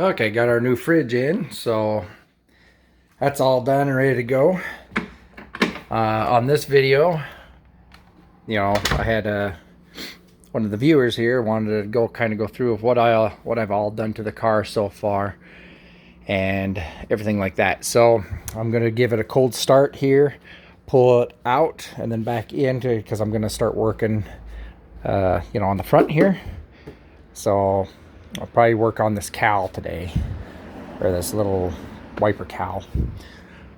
Okay, got our new fridge in, so that's all done and ready to go. On this video, I had one of the viewers here wanted to go through of what I've all done to the car so far and everything like that. So I'm gonna give it a cold start here, pull it out, and then back into it because I'm gonna start working, on the front here. So I'll probably work on this cowl today, or this little wiper cowl.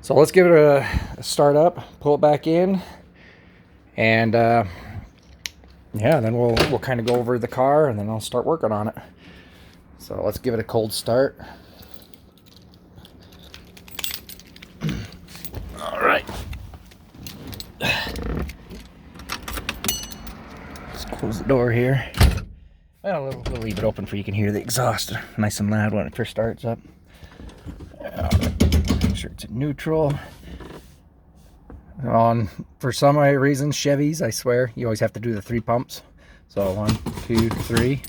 So let's give it a start up, pull it back in, and yeah, then we'll kind of go over the car and then I'll start working on it. So let's give it a cold start. All right. Let's close the door here. Well, we'll leave it open for you can hear the exhaust nice and loud when it first starts up. Make sure it's in neutral. For some reason, Chevys, I swear, you always have to do the 3 pumps. So 1, 2, 3.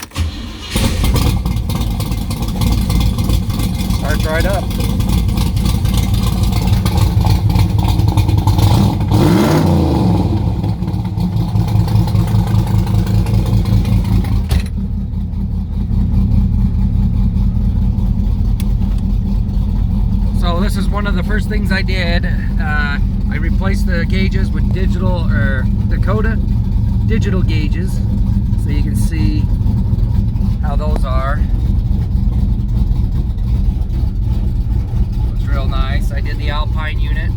Starts right up. So this is one of the first things I did. I replaced the gauges with Dakota digital gauges, so you can see how those are. Looks real nice. I did the Alpine unit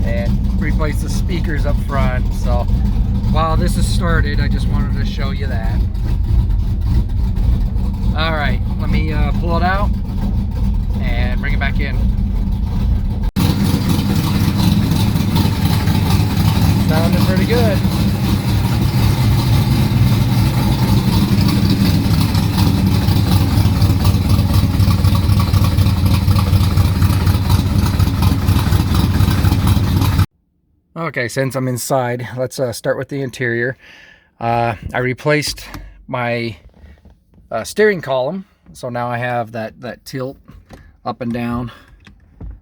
and replaced the speakers up front. So while this is started, I just wanted to show you that. All right, let me pull it out and bring it back in. Sounding pretty good. Okay, since I'm inside, let's start with the interior. I replaced my steering column, so now I have that tilt up and down,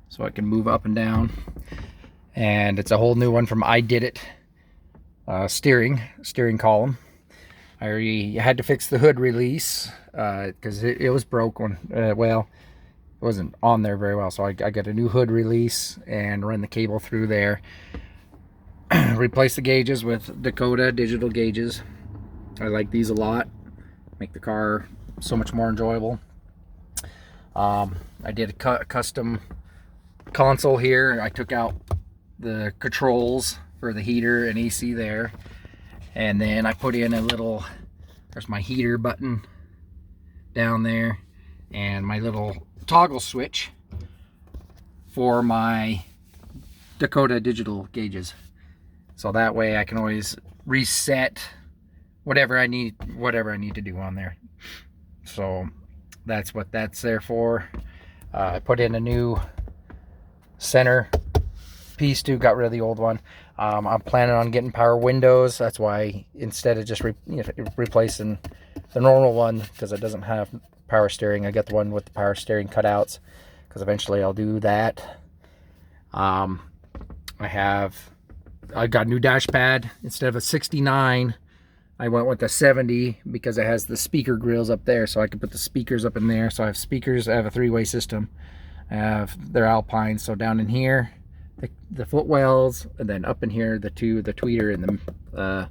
so I can move up and down, and it's a whole new one from I Did It steering column. I already had to fix the hood release because it was broke when well, it wasn't on there very well, so I got a new hood release and run the cable through there. Replace the gauges with Dakota digital gauges. I like these a lot, make the car so much more enjoyable. I did a custom console here. I took out the controls for the heater and AC there, and then I put in there's my heater button down there and my little toggle switch for my Dakota digital gauges, so that way I can always reset whatever I need to do on there. So that's what that's there for. I put in a new center piece too, got rid of the old one. I'm planning on getting power windows. That's why instead of just replacing the normal one, because it doesn't have power steering, I got the one with the power steering cutouts, because eventually I'll do that. I got a new dash pad. Instead of a 69, I went with the 70 because it has the speaker grills up there, so I can put the speakers up in there. So I have speakers. I have a 3-way system. They're Alpine, so down in here the footwells, and then up in here the tweeter and the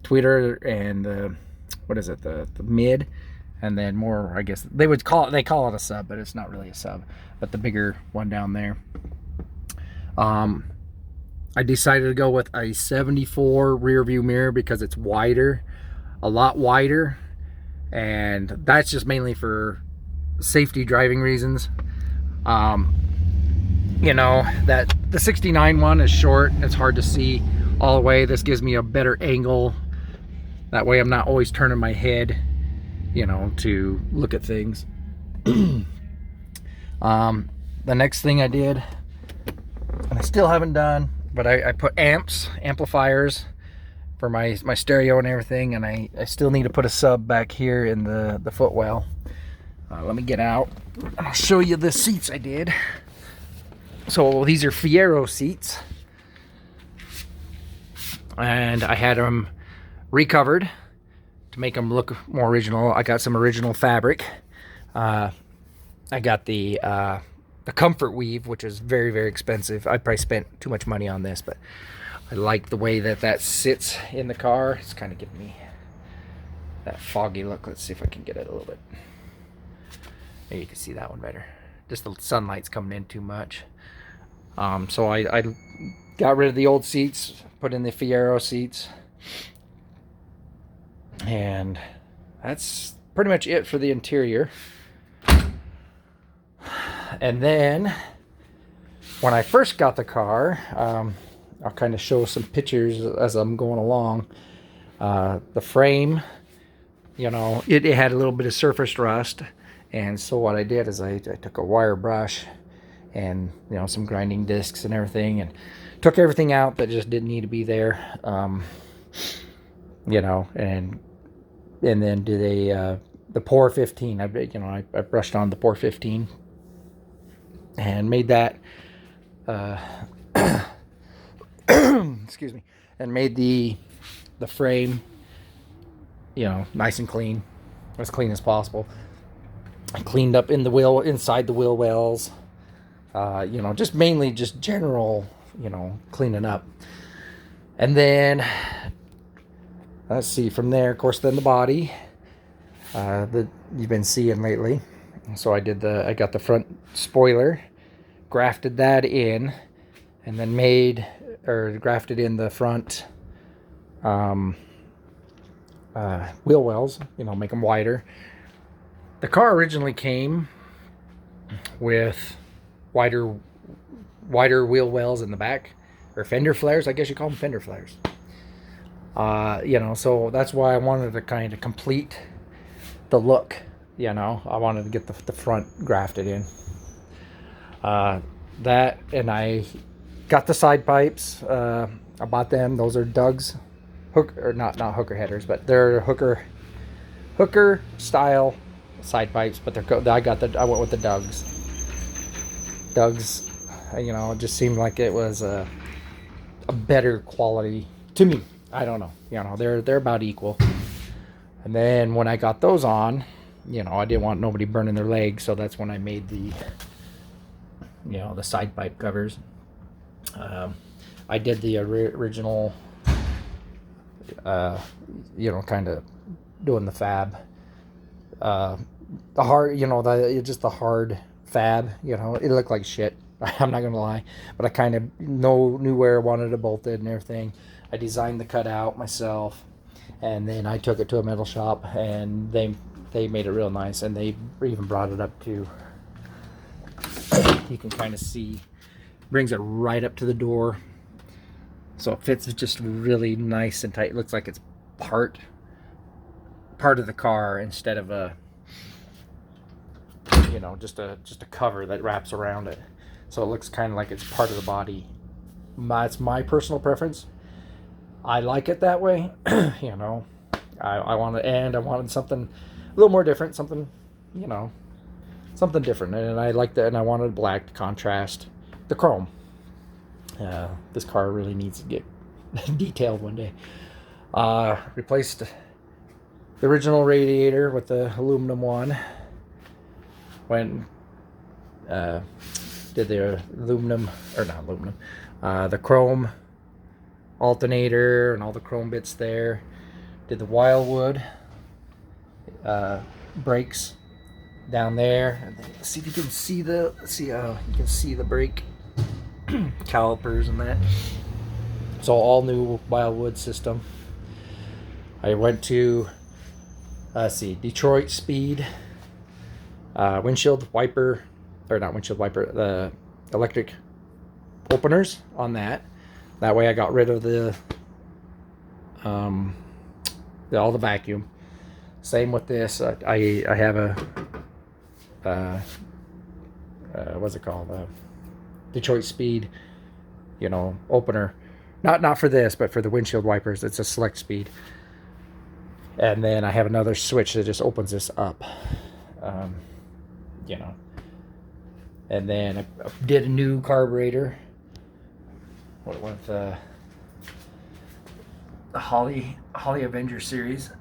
tweeter and the the mid, and then more, I guess they call it a sub, but it's not really a sub, but the bigger one down there. I decided to go with a 74 rear view mirror because it's wider, a lot wider, and that's just mainly for safety driving reasons. That the 69 one is short, it's hard to see all the way. This gives me a better angle, that way I'm not always turning my head to look at things. The next thing I did, and I still haven't done, but I put amplifiers for my stereo and everything, and I still need to put a sub back here in the footwell. Let me get out and I'll show you the seats I did. So these are Fiero seats, and I had them recovered to make them look more original. I got some original fabric. I got the comfort weave, which is very, very expensive. I probably spent too much money on this, but I like the way that sits in the car. It's kind of giving me that foggy look. Let's see if I can get it a little bit. There, you can see that one better. Just the sunlight's coming in too much. So I got rid of the old seats, put in the Fiero seats, and that's pretty much it for the interior. And then when I first got the car, I'll kind of show some pictures as I'm going along. The frame, you know, it had a little bit of surface rust, and so what I did is I took a wire brush and, you know, some grinding discs and everything, and took everything out that just didn't need to be there. You know, and then did the Pour 15. I brushed on the Pour 15 and made that excuse me, and made the frame, you know, nice and clean, as clean as possible. I cleaned up in the wheel, inside the wheel wells, you know, just mainly just general, you know, cleaning up. And then let's see, from there, of course, then the body that you've been seeing lately. So I got the front spoiler, grafted that in, and then grafted in the front wheel wells, you know, make them wider. The car originally came with wider wheel wells in the back, or fender flares, I guess you call them fender flares. You know, so that's why I wanted to kind of complete the look. You know, I wanted to get the front grafted in. That, and I got the side pipes. I bought them. Those are Doug's not hooker headers, but they're hooker style side pipes. But I went with the Doug's. You know, it just seemed like it was a better quality to me. I don't know. You know, they're about equal. And then when I got those on, you know, I didn't want nobody burning their legs, so that's when I made the, you know, the side pipe covers. I did the original, you know, kind of doing the fab. The hard, you know, just the hard fab, you know, it looked like shit. I'm not gonna lie, but I kind of knew where I wanted it bolted and everything. I designed the cutout myself, and then I took it to a metal shop, and they made it real nice, and they even brought it up to, you can kind of see, brings it right up to the door, so it fits just really nice and tight. It looks like it's part of the car instead of a, you know, just a cover that wraps around it. So it looks kind of like it's part of the body. That's my personal preference. I like it that way. You know, I wanted something a little more different, something, you know, something different. And I like that, and I wanted black to contrast the chrome. This car really needs to get detailed one day. Replaced the original radiator with the aluminum one. Did the the chrome alternator and all the chrome bits there. Did the Wildwood brakes down there. Let's see if you can see the brake calipers and that. So all new Wildwood system. I went to Detroit Speed windshield wiper, or not windshield wiper, the electric openers on that. That way I got rid of all the vacuum. Same with this. I have a what's it called? Detroit Speed, you know, opener Not for this, but for the windshield wipers, it's a select speed. And then I have another switch that just opens this up. You know. And then I did a new carburetor. With the Holly Avenger series.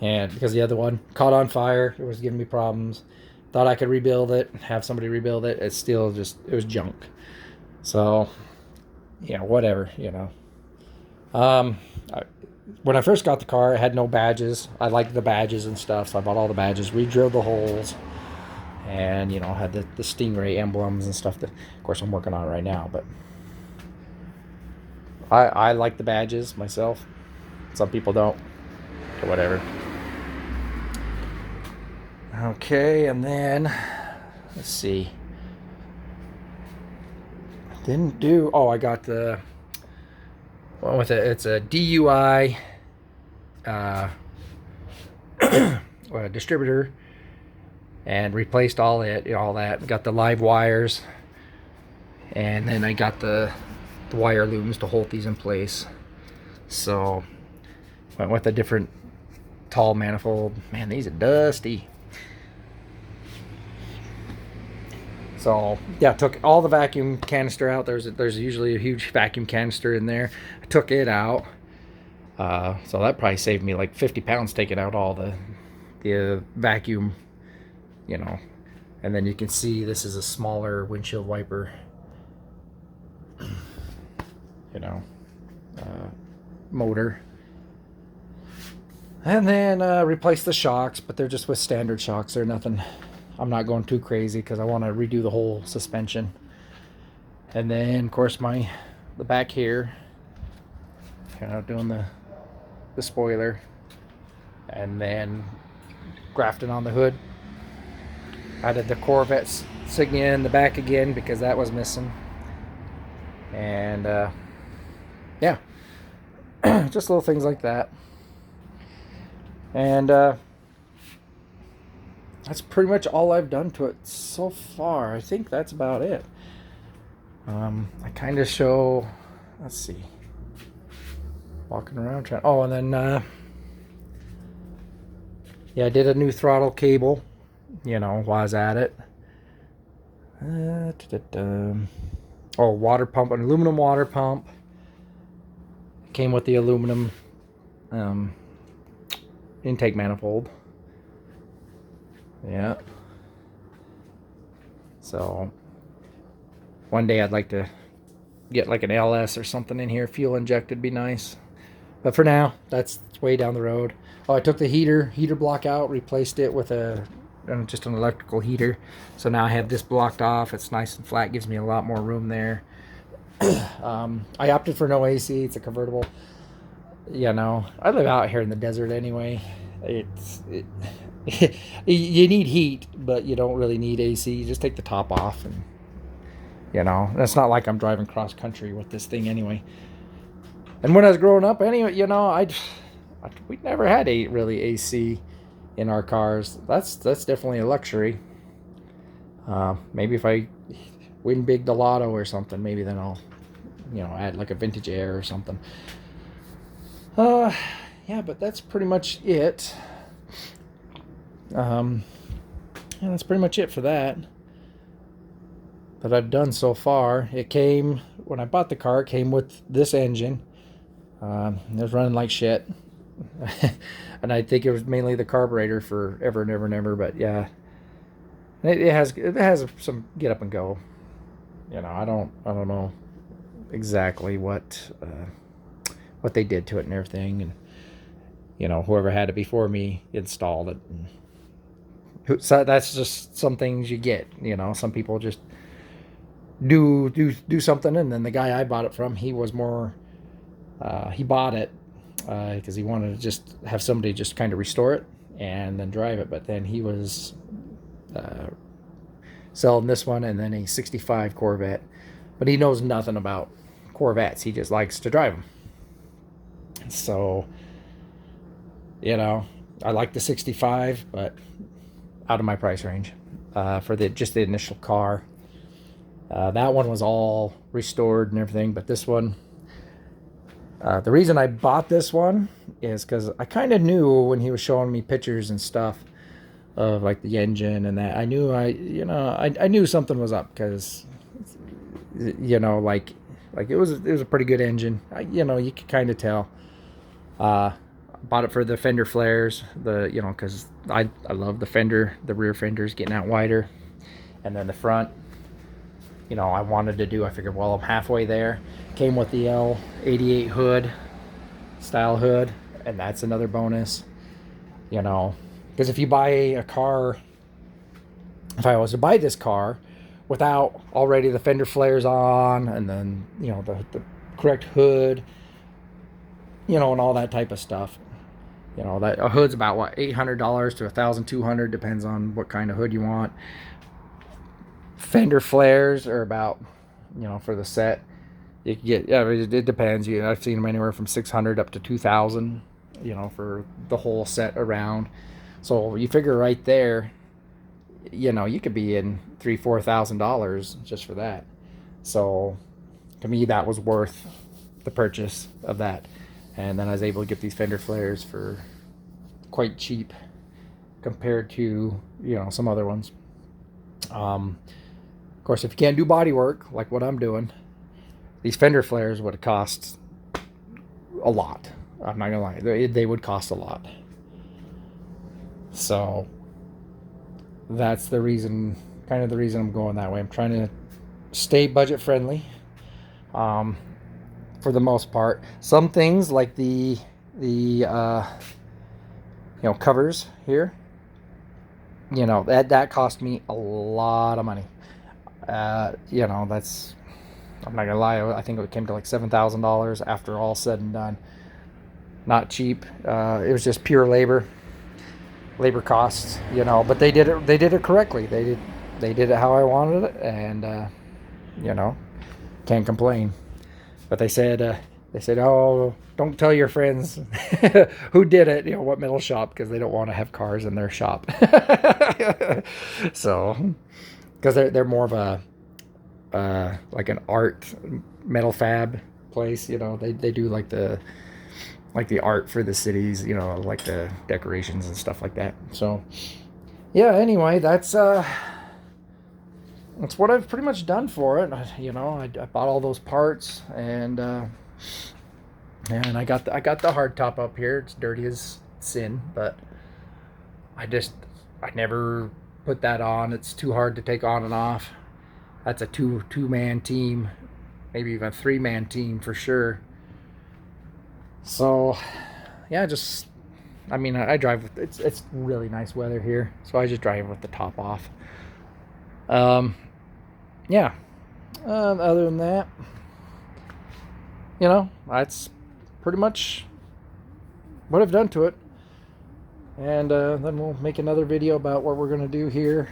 And because the other one caught on fire, it was giving me problems. Thought I could rebuild it, have somebody rebuild it. It's still just, it was junk. So, yeah, whatever, you know. When I first got the car, it had no badges. I liked the badges and stuff, so I bought all the badges, re-drilled the holes, and, you know, had the Stingray emblems and stuff that, of course, I'm working on right now. But I like the badges myself. Some people don't, or whatever. Okay, and then, let's see. Didn't do, oh, I got the one with it. It's a DUI distributor, and replaced all that. Got the live wires, and then I got the wire looms to hold these in place. So went with a different tall manifold. Man, these are dusty. So yeah, took all the vacuum canister out. There's usually a huge vacuum canister in there. I took it out. So that probably saved me like 50 pounds taking out all the vacuum, you know. And then you can see this is a smaller windshield wiper, you know, motor. And then replace the shocks, but they're just with standard shocks. They're nothing. I'm not going too crazy because I want to redo the whole suspension. And then, of course, the back here, kind of doing the spoiler, and then grafting on the hood. Added the Corvette insignia in the back again because that was missing. And yeah, just little things like that. And that's pretty much all I've done to it so far. I think that's about it. I kind of show, let's see, walking around trying, oh, and then yeah, I did a new throttle cable, you know, while I was at it. Oh, water pump, an aluminum water pump. Came with the aluminum intake manifold. Yeah. So one day I'd like to get like an LS or something in here. Fuel injected would be nice. But for now, that's way down the road. Oh, I took the heater block out, replaced it with just an electrical heater. So now I have this blocked off. It's nice and flat, gives me a lot more room there. I opted for no AC. It's a convertible. You know, I live out here in the desert anyway. You need heat, but you don't really need AC. You just take the top off, and you know, it's not like I'm driving cross country with this thing anyway. And when I was growing up, anyway, you know, we never had really AC in our cars. That's definitely a luxury. Maybe if I win big the lotto or something, maybe then I'll, you know, add like a vintage air or something. Yeah, but that's pretty much it. Yeah, that's pretty much it for that I've done so far. It came, when I bought the car, it came with this engine. It was running like shit. And I think it was mainly the carburetor for ever and ever and ever, but yeah. It has some get up and go. You know, I don't know exactly what they did to it and everything, and you know, whoever had it before me installed it. And so that's just some things you get. You know, some people just do something, and then the guy I bought it from, he was more. He bought it because he wanted to just have somebody just kind of restore it and then drive it. But then he was selling this one and then a 65 Corvette. But he knows nothing about Corvettes. He just likes to drive them. So, you know, I like the 65, but out of my price range for just the initial car. That one was all restored and everything, but this one, the reason I bought this one is because I kind of knew when he was showing me pictures and stuff of like the engine and that, I knew I knew something was up, because like it was a pretty good engine. You could kind of tell. Bought it for the fender flares, because I love the rear fenders getting out wider, and then the front. I wanted to do, I figured, well, I'm halfway there. Came with the L88 hood, style hood, and that's another bonus. Because if you buy a car, if I was to buy this car without already the fender flares on, and then, the correct hood, and all that type of stuff, that a hood's about what, $800 to $1,200, depends on what kind of hood you want. Fender flares are about, for the set, you can get, it depends. I've seen them anywhere from $600 up to $2,000, for the whole set around. So you figure right there, you could be in $3,000-$4,000 just for that. So to me, that was worth the purchase of that. And then I was able to get these fender flares for quite cheap compared to, some other ones. Of course, if you can't do body work like what I'm doing, these fender flares would have cost a lot. I'm not gonna lie, they would cost a lot. So that's the reason, kind of the reason I'm going that way. I'm trying to stay budget friendly. For the most part, some things like the covers here, that cost me a lot of money. That's, I'm not gonna lie, I think it came to like $7,000 after all said and done. Not cheap. It was just pure labor costs, but they did it correctly. They did it how I wanted it, and can't complain. But they said, oh, don't tell your friends who did it, what metal shop, because they don't want to have cars in their shop. So, because they're more of a like an art metal fab place, they do like the art for the cities, like the decorations and stuff like that. So yeah, anyway, that's what I've pretty much done for it. I bought all those parts, and I got the hard top up here. It's dirty as sin, but I never put that on. It's too hard to take on and off. That's a two-man team, maybe even a 3-man team for sure. So yeah, I drive with, it's really nice weather here, so I just drive with the top off. Yeah. Other than that, that's pretty much what I've done to it. And then we'll make another video about what we're gonna do here.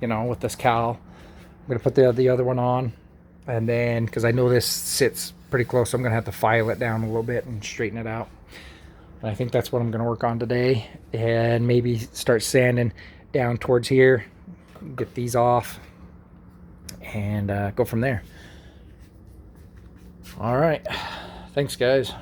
With this cowl, I'm gonna put the other one on, and then, because I know this sits pretty close, so I'm gonna have to file it down a little bit and straighten it out. And I think that's what I'm gonna work on today, and maybe start sanding down towards here, get these off, and go from there. All right, thanks guys.